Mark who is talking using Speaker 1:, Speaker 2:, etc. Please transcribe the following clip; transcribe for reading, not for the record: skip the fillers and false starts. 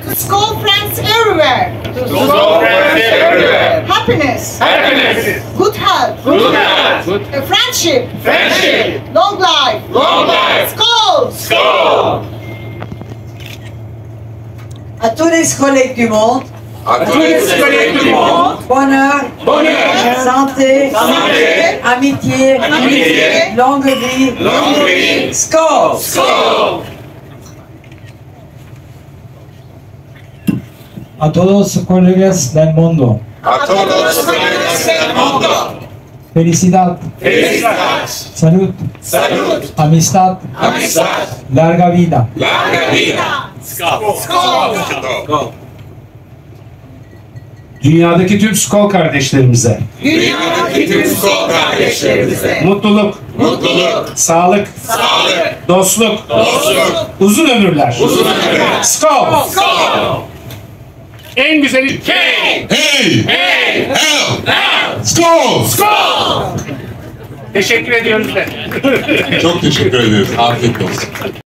Speaker 1: To school friends everywhere. Happiness. Good health. Friendship. Long life. Skol.
Speaker 2: À tous les collègues du monde. Bonheur. Santé. Amitié. Longue vie. Skol.
Speaker 3: A todos los colegas del mundo. Felicidad. Salud. Amistad. Larga vida.
Speaker 4: Dünyadaki tüm Skal kardeşlerimize. Mutluluk. Sağlık. Dostluk. Uzun ömürler. Skal. En güzeli Skol. Teşekkür ediyoruz.
Speaker 5: Çok teşekkür ederiz. Afiyet olsun.